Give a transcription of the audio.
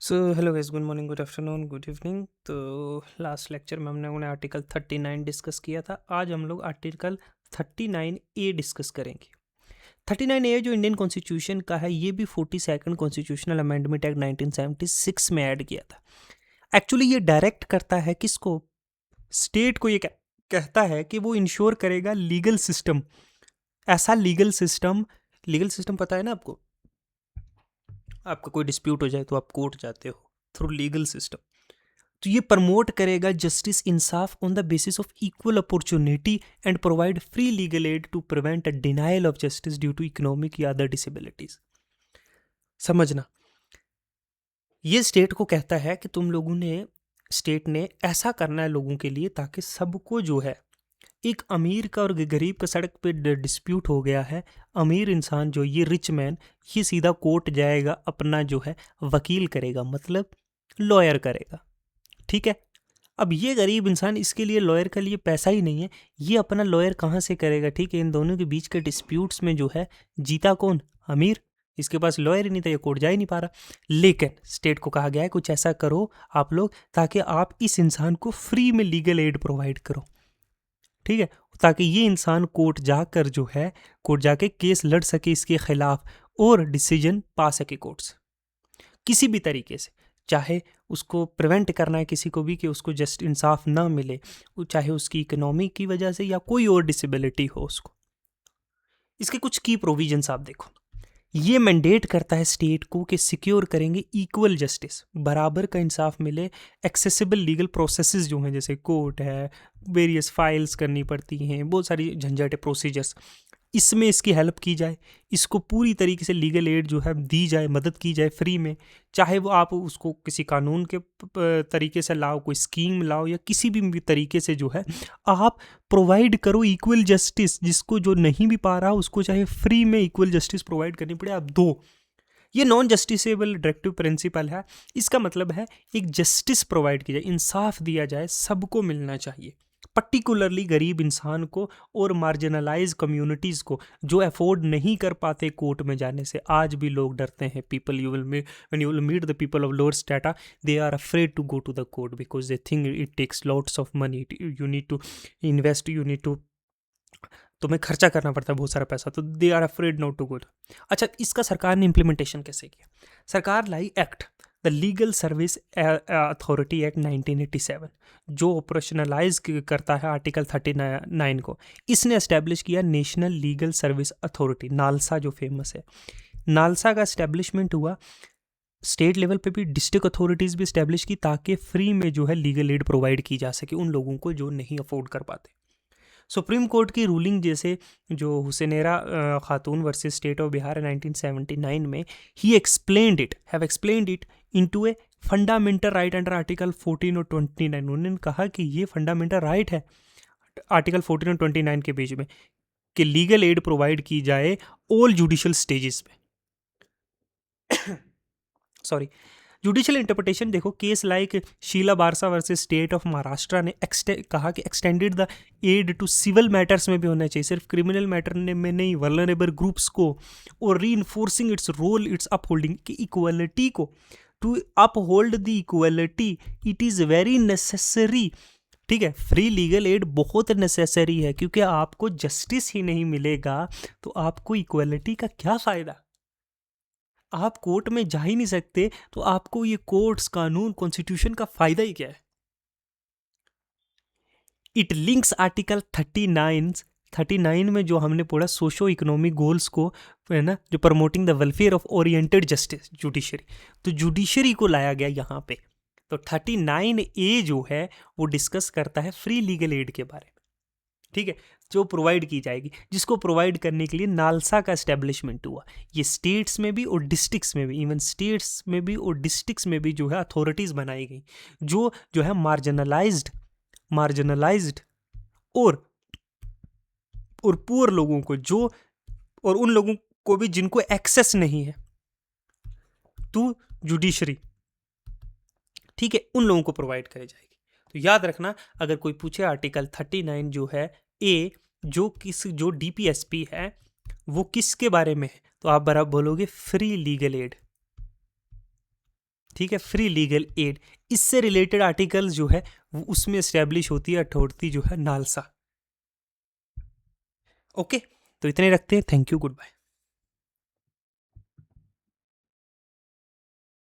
So hello guys, good morning, good afternoon, good evening. तो last lecture में हमने उन्हें आर्टिकल 39 डिस्कस किया था। आज हम लोग आर्टिकल 39 ए डिस्कस करेंगे। 39 ए जो इंडियन कॉन्स्टिट्यूशन का है, ये भी 42nd कॉन्स्टिट्यूशनल अमेंडमेंट एक्ट 1976 में ऐड किया था। एक्चुअली ये डायरेक्ट करता है किसको? स्टेट को। ये कहता है कि वो इंश्योर करेगा लीगल सिस्टम, ऐसा लीगल सिस्टम पता है ना आपको? आपका कोई डिस्प्यूट हो जाए तो आप कोर्ट जाते हो थ्रू लीगल सिस्टम। तो ये प्रमोट करेगा जस्टिस, इंसाफ on the basis of equal opportunity and provide free legal aid to prevent a denial of justice due to economic या अदर डिसेबिलिटीज। समझना, ये स्टेट को कहता है कि तुम लोगों ने, स्टेट ने ऐसा करना है लोगों के लिए ताकि सबको जो है, एक अमीर का और गरीब का सड़क पे डिस्प्यूट हो गया है, अमीर इंसान जो ये रिच मैन, ये सीधा कोर्ट जाएगा, अपना जो है वकील करेगा, मतलब लॉयर करेगा। ठीक है। अब ये गरीब इंसान, इसके लिए लॉयर के लिए पैसा ही नहीं है, ये अपना लॉयर कहाँ से करेगा? ठीक है, इन दोनों के बीच के डिस्प्यूट्स में जो है जीता कौन? अमीर। इसके पास लॉयर ही नहीं था, ये कोर्ट जा ही नहीं पा रहा। लेकिन स्टेट को कहा गया है कुछ ऐसा करो आप लोग ताकि आप इस इंसान को फ्री में लीगल एड प्रोवाइड करो। ठीक है, ताकि ये इंसान कोर्ट जाकर जो है, कोर्ट जाके केस लड़ सके इसके खिलाफ और डिसीजन पा सके कोर्ट से किसी भी तरीके से। चाहे उसको प्रिवेंट करना है किसी को भी कि उसको जस्ट इंसाफ ना मिले, चाहे उसकी इकोनॉमी की वजह से या कोई और डिसेबिलिटी हो उसको। इसके कुछ की प्रोविजंस आप देखो। ये मैंडेट करता है स्टेट को कि सिक्योर करेंगे इक्वल जस्टिस, बराबर का इंसाफ मिले, एक्सेसिबल लीगल प्रोसेसेस जो हैं, जैसे कोर्ट है, वेरियस फाइल्स करनी पड़ती हैं, बहुत सारी झंझट है, प्रोसीजर्स, इसमें इसकी हेल्प की जाए, इसको पूरी तरीके से लीगल एड जो है दी जाए, मदद की जाए फ्री में। चाहे वो आप उसको किसी कानून के तरीके से लाओ, कोई स्कीम लाओ, या किसी भी तरीके से जो है आप प्रोवाइड करो इक्वल जस्टिस। जिसको जो नहीं भी पा रहा उसको चाहे फ्री में इक्वल जस्टिस प्रोवाइड करनी पड़े, आप दो। ये नॉन जस्टिसेबल डायरेक्टिव प्रिंसिपल है। इसका मतलब है एक जस्टिस प्रोवाइड की जाए, इंसाफ दिया जाए, सबको मिलना चाहिए, पर्टिकुलरली गरीब इंसान को और मार्जिनलाइज कम्युनिटीज़ को जो अफोर्ड नहीं कर पाते कोर्ट में जाने से। आज भी लोग डरते हैं। People you will when you will meet the people of lower strata, they are afraid to go to the court because they think it takes lots of money, you need to invest, you need to, तुम्हें खर्चा करना पड़ता है बहुत सारा पैसा, तो they are afraid not to go. अच्छा, इसका सरकार ने इम्प्लीमेंटेशन कैसे किया? सरकार लाई act, the legal service authority act 1987, जो ऑपरेशनलाइज करता है आर्टिकल 39 को। इसने एस्टेब्लिश किया national legal service authority, NALSA, जो फेमस है। नालसा का एस्टेब्लिशमेंट हुआ। स्टेट लेवल पे भी डिस्ट्रिक्ट अथॉरिटीज़ भी इस्टेब्लिश की ताकि फ्री में जो है लीगल एड प्रोवाइड की जा सके उन लोगों को जो नहीं अफोर्ड कर पाते। सुप्रीम कोर्ट की रूलिंग, जैसे जो हुसैनेरा खातून वर्सेस स्टेट ऑफ बिहार 1979 में, ही explained it into a fundamental right under article 14 और 29। उन्होंने कहा कि ये फंडामेंटल राइट है आर्टिकल 14 और 29 के बीच में कि लीगल एड प्रोवाइड की जाए ऑल जुडिशियल स्टेजेस में। सॉरी, जुडिशियल इंटरप्रिटेशन देखो, case like Sheela Barsa versus state of Maharashtra ने कहा कि extended the aid to civil matters में भी होना चाहिए, सिर्फ क्रिमिनल मैटर में नहीं, वल्नरेबल ग्रुप्स को, और reinforcing its role, its upholding की इक्वलिटी को, to uphold the equality it is very necessary. ठीक है, फ्री लीगल एड बहुत नेसेसरी है, क्योंकि आपको जस्टिस ही नहीं मिलेगा तो आपको इक्वलिटी का क्या फ़ायदा? आप कोर्ट में जा ही नहीं सकते तो आपको ये कोर्ट्स, कानून, कॉन्स्टिट्यूशन का फायदा ही क्या है? इट लिंक्स आर्टिकल 39 में जो हमने पढ़ा, सोशो इकोनॉमिक गोल्स को, है ना, जो promoting the welfare of oriented justice judiciary, तो जुडिशरी को लाया गया यहाँ पे। तो 39A जो है वो डिस्कस करता है फ्री लीगल एड के बारे में। ठीक है, जो प्रोवाइड की जाएगी, जिसको प्रोवाइड करने के लिए नालसा का एस्टेब्लिशमेंट हुआ। ये स्टेट्स में भी और डिस्ट्रिक्ट्स में भी, इवन स्टेट्स में भी और डिस्ट्रिक्ट्स में भी जो है अथॉरिटीज़ बनाई गई, जो है मार्जिनलाइज्ड और पुअर लोगों को, जो, और उन लोगों को भी जिनको एक्सेस नहीं है टू जुडिशरी, ठीक है, उन लोगों को प्रोवाइड करी जाएगी। तो याद रखना, अगर कोई पूछे आर्टिकल 39 जो है ए, जो डीपीएसपी है वो किसके बारे में है, तो आप बराबर बोलोगे फ्री लीगल एड। ठीक है, फ्री लीगल एड, इससे रिलेटेड आर्टिकल जो है वो उसमें एस्टेब्लिश होती है अथॉरिटी जो है नालसा। ओके, तो इतने रखते हैं। Thank you, good bye.